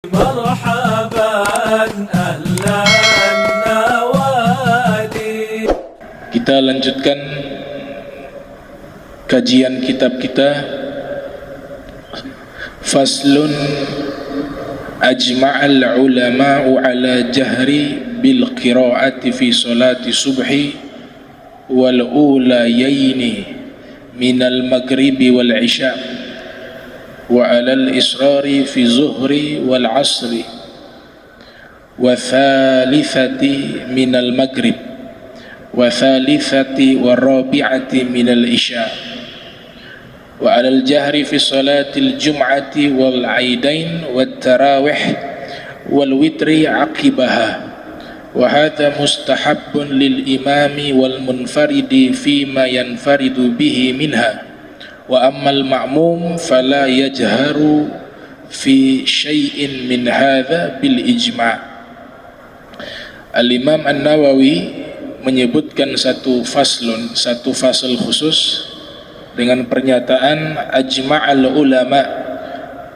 مرحبا أهلا النوادي. Kita lanjutkan kajian kitab kita. Faslun ajma'al ulama'u ala jahri bil qira'ati fi salati subhi wal ulayaini minal maghribi wal isya wa alal israri fi zuhri wal asri wa thalithati minal maghrib wa thalithati wa rabi'ati minal isya wa alal jahri fi salatil jum'ati wal aidain wat tarawih wal witri aqibaha wa hadha mustahabbun lil imami wal munfaridi fima yanfaridu bihi minha wa ammal ma'mum fala yajharu fi syai'in min hadha bil ijma'. Al-Imam An-Nawawi menyebutkan satu fasal khusus dengan pernyataan ajma'al ulama,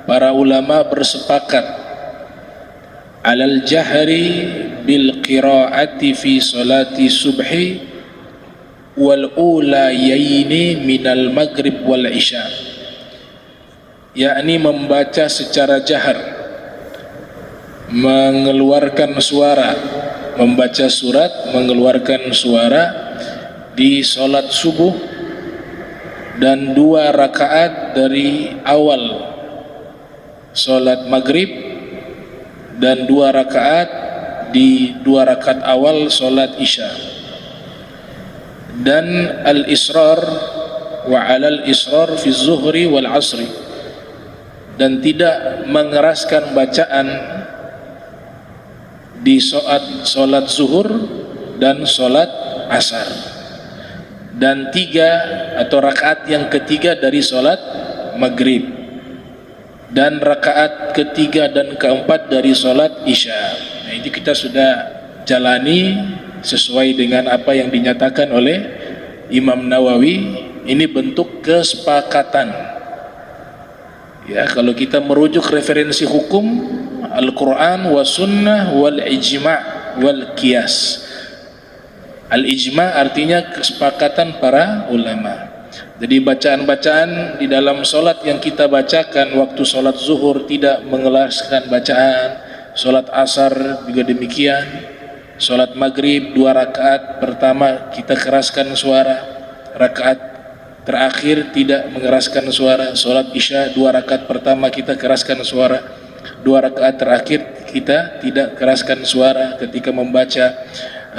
para ulama bersepakat alal jahri bil qira'ati fi salati subhi wal ulayaini minal maghrib wal isya, yakni membaca secara jahar, mengeluarkan suara, membaca surat, mengeluarkan suara di salat subuh dan 2 rakaat dari awal salat maghrib dan 2 rakaat di 2 rakaat awal salat isya. Dan al-israr wa alal israr fi zuhri wal asri, dan tidak mengeraskan bacaan di salat zuhur dan salat asar, dan 3 atau rakaat yang ketiga dari salat maghrib, dan rakaat ketiga dan keempat dari salat isya. Nah, ini kita sudah jalani sesuai dengan apa yang dinyatakan oleh Imam Nawawi. Ini bentuk kesepakatan. Ya, kalau kita merujuk referensi hukum Al-Quran wa sunnah wal ijma' wal qiyas. Al-ijma' artinya kesepakatan para ulama. Jadi bacaan-bacaan di dalam solat yang kita bacakan waktu solat zuhur tidak mengelaskan bacaan, solat asar juga demikian, solat maghrib 2 rakaat pertama kita keraskan suara, rakaat terakhir tidak mengeraskan suara, solat isya 2 rakaat pertama kita keraskan suara, 2 rakaat terakhir kita tidak keraskan suara ketika membaca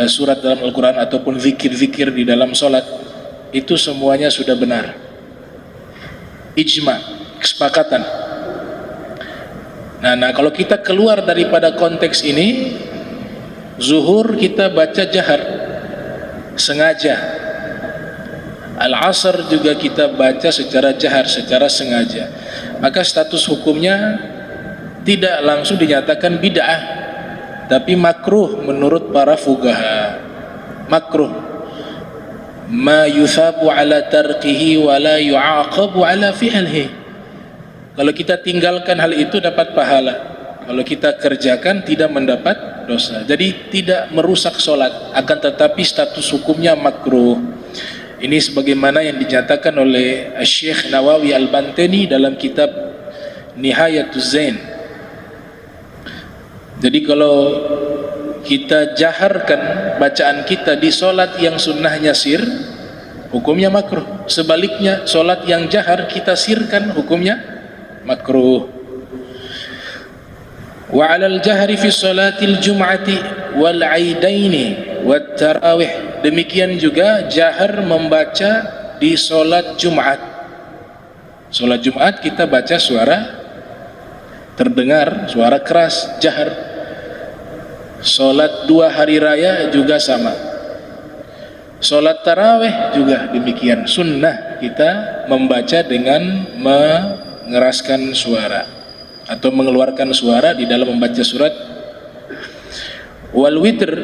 surat dalam Al-Quran ataupun zikir-zikir di dalam solat. Itu semuanya sudah benar, ijma', kesepakatan. Nah, kalau kita keluar daripada konteks ini, zuhur kita baca jahar sengaja, al-asr juga kita baca secara jahar, secara sengaja, maka status hukumnya tidak langsung dinyatakan bid'ah, tapi makruh menurut para fuqaha. Makruh, ma yuthabu ala tarqihi wa la yu'aqabu ala fi'lihi. Kalau kita tinggalkan hal itu dapat pahala, kalau kita kerjakan tidak mendapat dosa. Jadi tidak merusak solat, akan tetapi status hukumnya makruh. Ini sebagaimana yang dinyatakan oleh Syekh Nawawi Al-Bantani dalam kitab Nihayatuz Zain. Jadi kalau kita jaharkan bacaan kita di solat yang sunnahnya sir, hukumnya makruh. Sebaliknya, solat yang jahar kita sirkan, hukumnya makruh. Wa alal jahri fi salatil jum'ati wal aidaini wat tarawih, demikian juga jahar membaca di salat Jumat. Salat Jumat kita baca suara terdengar, suara keras, jahar. Salat 2 hari raya juga sama. Salat tarawih juga demikian, sunnah kita membaca dengan mengeraskan suara atau mengeluarkan suara di dalam membaca surat. Wal witr,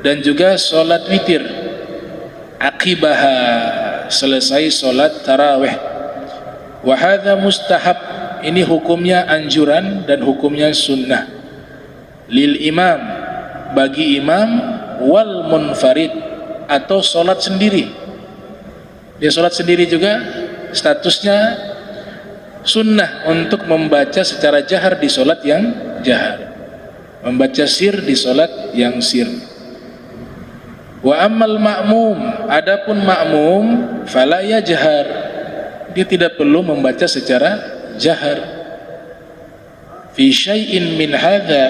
dan juga salat witir aqibaha, selesai salat tarawih. Wa hadza mustahab, ini hukumnya anjuran dan hukumnya sunnah. Lil imam, bagi imam, wal munfarid, atau solat sendiri. Dia solat sendiri juga statusnya sunnah untuk membaca secara jahar di solat yang jahar, membaca sir di solat yang sir. Wa ammal ma'mum, adapun ma'mum, fala yajhar, dia tidak perlu membaca secara jahar. Fi syai'in min hadza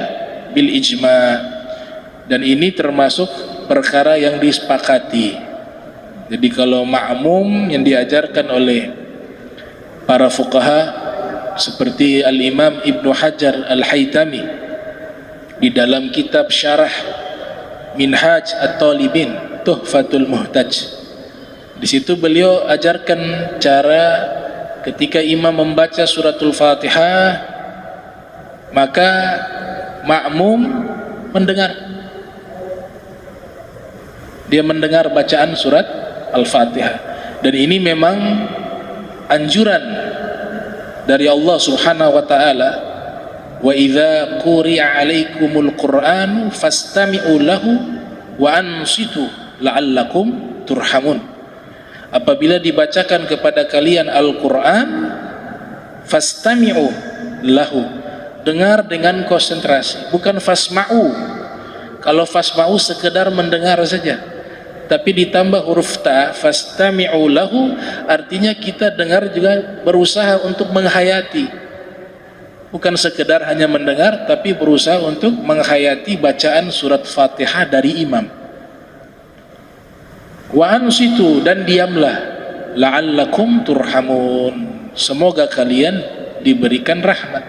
bil ijma', dan ini termasuk perkara yang disepakati. Jadi kalau ma'mum yang diajarkan oleh para fuqaha seperti Al-Imam Ibnu Hajar Al-Haytami di dalam kitab Syarah Minhaj At-Talibin Tuhfatul Muhtaj, di situ beliau ajarkan cara ketika imam membaca suratul Fatihah, maka makmum mendengar, dia mendengar bacaan surat Al-Fatihah. Dan ini memang anjuran dari Allah Subhanahu wa taala, wa idza quri'a 'alaikumul qur'anu fastami'u lahu wa ansitu la'allakum turhamun. Apabila dibacakan kepada kalian Al-Qur'an, fastami'u lahu, dengar dengan konsentrasi, bukan fasma'u. Kalau fasma'u sekedar mendengar saja, tapi ditambah huruf ta, fastami'u lahu, artinya kita dengar juga berusaha untuk menghayati, bukan sekedar hanya mendengar, tapi berusaha untuk menghayati bacaan surat Fatihah dari imam. Wa ansitu, dan diamlah, la'allakum turhamun, semoga kalian diberikan rahmat.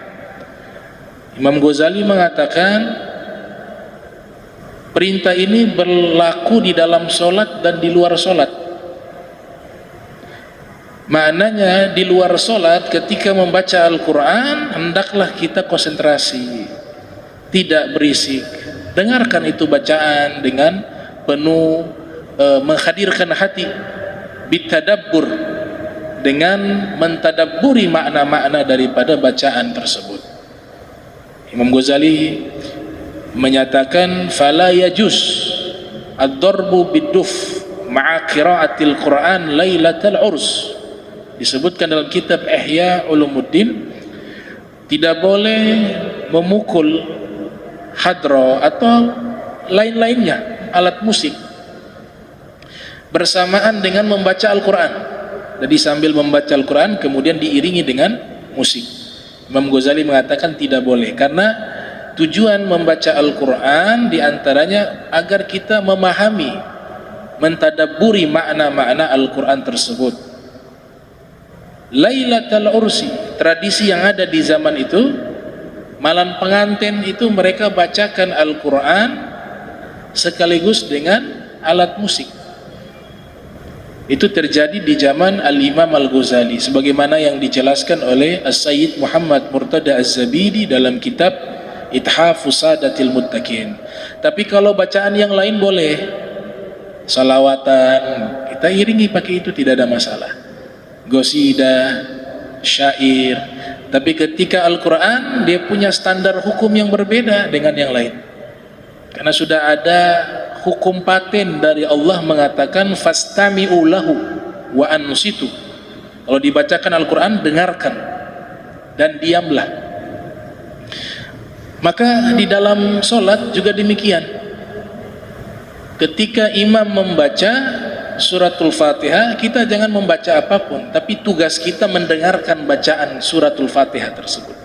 Imam Ghazali mengatakan perintah ini berlaku di dalam solat dan di luar solat. Maknanya di luar solat ketika membaca Al-Quran hendaklah kita konsentrasi, tidak berisik, dengarkan itu bacaan dengan penuh menghadirkan hati, bitadabbur, dengan mentadabburi makna-makna daripada bacaan tersebut. Imam Ghazali menyatakan fala yajuz ad-darbu bid-duf ma'a qira'atil Quran lailatal urs. Disebutkan dalam kitab Ihya Ulumuddin, tidak boleh memukul hadro atau lain-lainnya alat musik bersamaan dengan membaca Al-Quran. Jadi sambil membaca Al-Quran kemudian diiringi dengan musik. Imam Ghazali mengatakan tidak boleh, karena tujuan membaca Al-Quran diantaranya agar kita memahami, mentadabburi makna-makna Al-Quran tersebut. Lailatul Ursi, tradisi yang ada di zaman itu, malam pengantin itu mereka bacakan Al-Quran sekaligus dengan alat musik. Itu terjadi di zaman Al-Imam Al-Ghazali, sebagaimana yang dijelaskan oleh As-Sayyid Muhammad Murtada Az-Zabidi dalam kitab Ithafus Sadatil Muttaqin. Tapi kalau bacaan yang lain boleh, salawatan kita iringi pakai itu, tidak ada masalah, gosida, syair. Tapi ketika Al-Quran dia punya standar hukum yang berbeda dengan yang lain, karena sudah ada hukum paten dari Allah mengatakan fastami'u lahu wa ansitu. Kalau dibacakan Al-Quran dengarkan dan diamlah. Maka di dalam solat juga demikian. Ketika imam membaca suratul Fatihah, kita jangan membaca apapun, tapi tugas kita mendengarkan bacaan suratul Fatihah tersebut.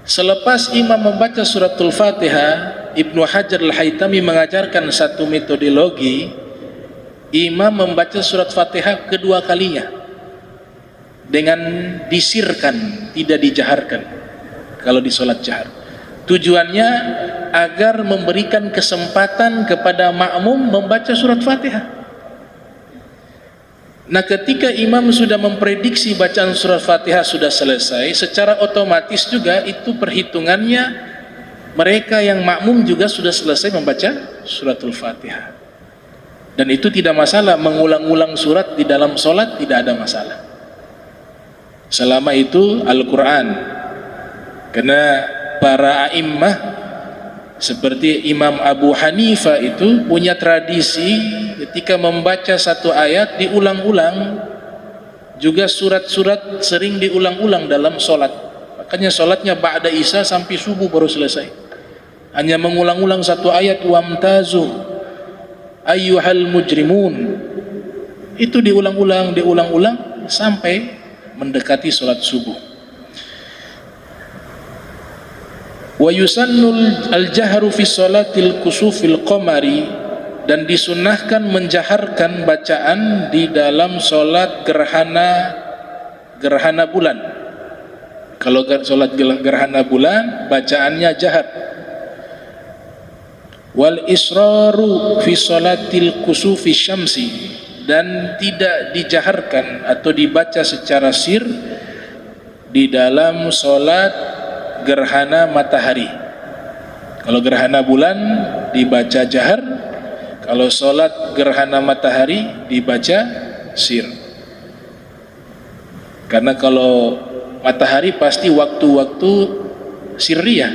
Selepas imam membaca suratul Fatihah, Ibnu Hajar Al-Haytami mengajarkan satu metodologi. Imam membaca surat Fatihah kedua kalinya dengan disirkan, tidak dijaharkan kalau di solat jahar. Tujuannya agar memberikan kesempatan kepada makmum membaca surat Fatihah. Nah, ketika imam sudah memprediksi bacaan surat Fatihah sudah selesai, secara otomatis juga itu perhitungannya mereka yang makmum juga sudah selesai membaca suratul Fatihah. Dan itu tidak masalah, mengulang-ulang surat di dalam solat tidak ada masalah. selama itu Al-Quran. Karena para a'immah seperti Imam Abu Hanifah itu punya tradisi ketika membaca satu ayat diulang-ulang, juga surat-surat sering diulang-ulang dalam solat. Makanya solatnya ba'da isya sampai subuh baru selesai, hanya mengulang-ulang satu ayat, wamtazu ayyuhal mujrimun, itu diulang-ulang sampai mendekati solat subuh. Wa yusannul al-jahru fi salatil kusufil qamari, dan disunnahkan menjaharkan bacaan di dalam solat gerhana bulan. Kalau solat gerhana bulan bacaannya jahar. Wal israru fi salatil kusufi syamsi, dan tidak dijaharkan atau dibaca secara sir di dalam solat gerhana matahari. Kalau gerhana bulan dibaca jahar, kalau solat gerhana matahari dibaca sir. Karena kalau matahari pasti waktu-waktu sirriyah,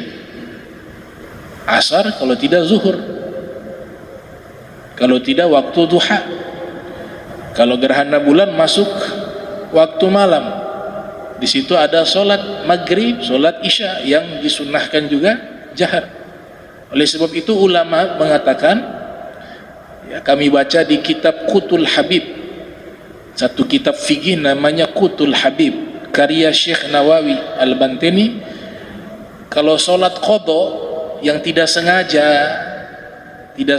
asar, kalau tidak zuhur, kalau tidak waktu duha. Kalau gerhana bulan masuk waktu malam, di situ ada solat maghrib, solat isya yang disunnahkan juga jahar. Oleh sebab itu ulama mengatakan, ya, kami baca di kitab Qutul Habib, satu kitab fikih namanya Qutul Habib, karya Syekh Nawawi Al-Bantini. Kalau solat qadha yang tidak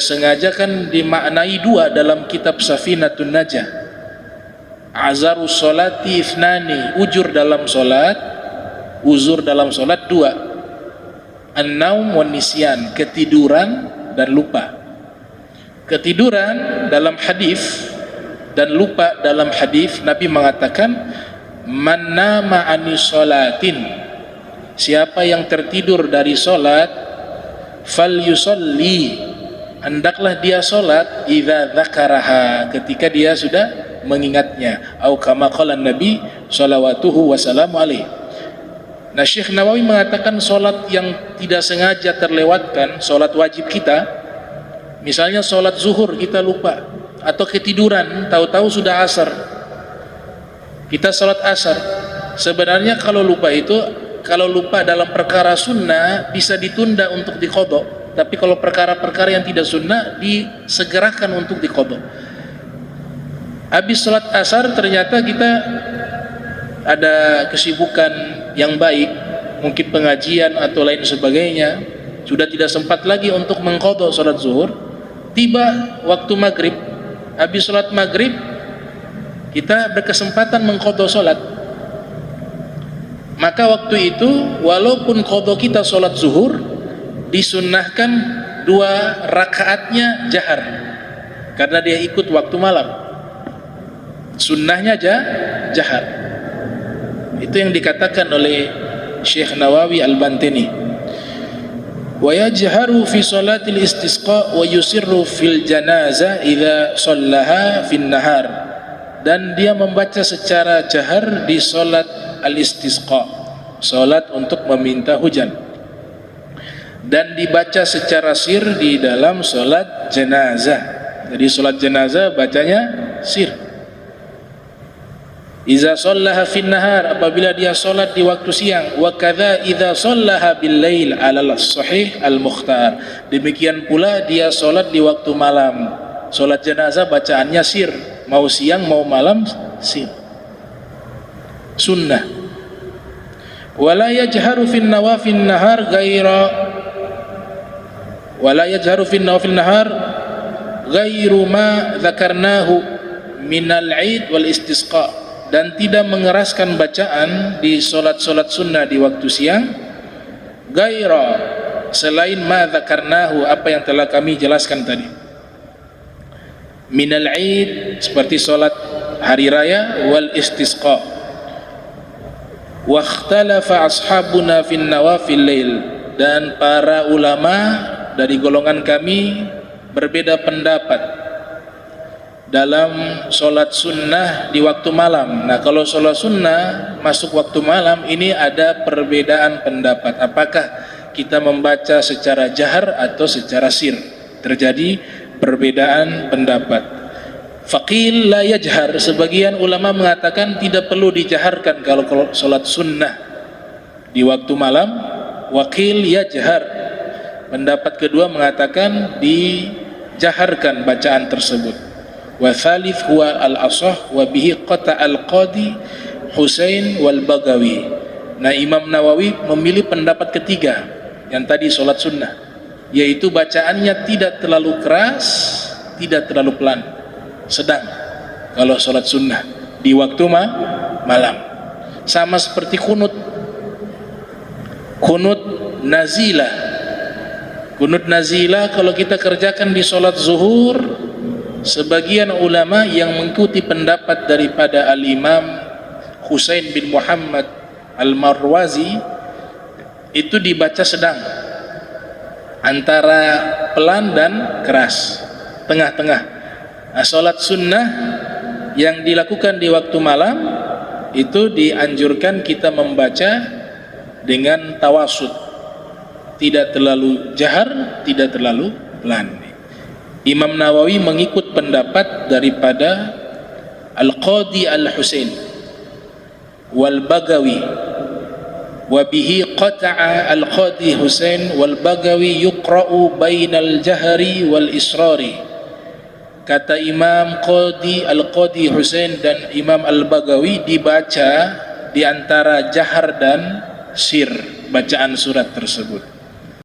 sengaja kan dimaknai dua dalam kitab Safinatun Najah. Azarus sholati ithnani, uzur dalam solat dua, an-naum wan nisyan, ketiduran dan lupa. Ketiduran dalam hadis dan lupa dalam hadis, Nabi mengatakan, man nama anis sholatin, siapa yang tertidur dari solat, fal yusolli, hendaklah dia solat, idza dzakaraha, ketika dia sudah mengingatnya, atau kama qala Nabi shalawatuhu wassalamu alaihi. Nah, Syekh Nawawi mengatakan solat yang tidak sengaja terlewatkan, solat wajib kita, misalnya solat zuhur kita lupa atau ketiduran, tahu-tahu sudah asar, kita solat asar. Sebenarnya kalau lupa dalam perkara sunnah bisa ditunda untuk diqadha, tapi kalau perkara-perkara yang tidak sunnah disegerakan untuk diqadha. Habis sholat asar ternyata kita ada kesibukan yang baik, mungkin pengajian atau lain sebagainya, sudah tidak sempat lagi untuk mengqadha sholat zuhur. Tiba waktu maghrib, habis sholat maghrib kita berkesempatan mengqadha sholat, maka waktu itu walaupun qadha kita sholat zuhur, disunnahkan 2 rakaatnya jahar, karena dia ikut waktu malam. Sunnahnya jahar. Itu yang dikatakan oleh Syekh Nawawi Al-Bantini. Wa yajharu fi salatil istisqa wa yusirru fil janazah idza shallaha fin nahar, dan dia membaca secara jahar di salat al-istisqa, salat untuk meminta hujan, dan dibaca secara sir di dalam salat jenazah. Jadi salat jenazah bacanya sir. Iza shallaha fin nahar, apabila dia salat di waktu siang, wa kadza idza shallaha bil lail alal sahih al mukhtar, demikian pula dia salat di waktu malam. Salat jenazah bacaannya sir, mau siang mau malam sir, sunnah. Wala yajharu fin nawafil nahar ghairu ma dzakarnahu minal id wal istisqa, dan tidak mengeraskan bacaan di solat-solat sunnah di waktu siang, gaira, selain ma dzakarnahu, apa yang telah kami jelaskan tadi, minal id, seperti solat hari raya, wal istisqa. Wa ikhtalafa ashabuna fin nawafil lail, dan para ulama dari golongan kami berbeda pendapat dalam sholat sunnah di waktu malam. Nah, kalau sholat sunnah masuk waktu malam, ini ada perbedaan pendapat. Apakah kita membaca secara jahar atau secara sir? Terjadi perbedaan pendapat. Faqil la yajhar, sebagian ulama mengatakan tidak perlu dijaharkan kalau sholat sunnah di waktu malam. Waqil yajhar, pendapat kedua mengatakan dijaharkan bacaan tersebut. Wa thalith huwa al-asah wa bihi qata al-qadi Husain wal Bagawi. Nah, Imam Nawawi memilih pendapat ketiga yang tadi sholat sunnah, yaitu bacaannya tidak terlalu keras, tidak terlalu pelan, sedang kalau sholat sunnah di waktu malam. Sama seperti kunut nazilah. Kunut nazilah kalau kita kerjakan di sholat zuhur, sebagian ulama yang mengikuti pendapat daripada Al-Imam Husain bin Muhammad Al-Marwazi itu dibaca sedang, antara pelan dan keras, tengah-tengah. Nah, sholat sunnah yang dilakukan di waktu malam itu dianjurkan kita membaca dengan tawasud, tidak terlalu jahar, tidak terlalu pelan. Imam Nawawi mengikut pendapat daripada Al-Qadi Al-Husain wal Bagawi, wa bihi qata'a Al-Qadi Husain wal Bagawi yuqra'u bainal jahri wal israri. Kata Imam Al-Qadi Husain dan Imam Al-Bagawi, dibaca di antara jahar dan sir bacaan surat tersebut.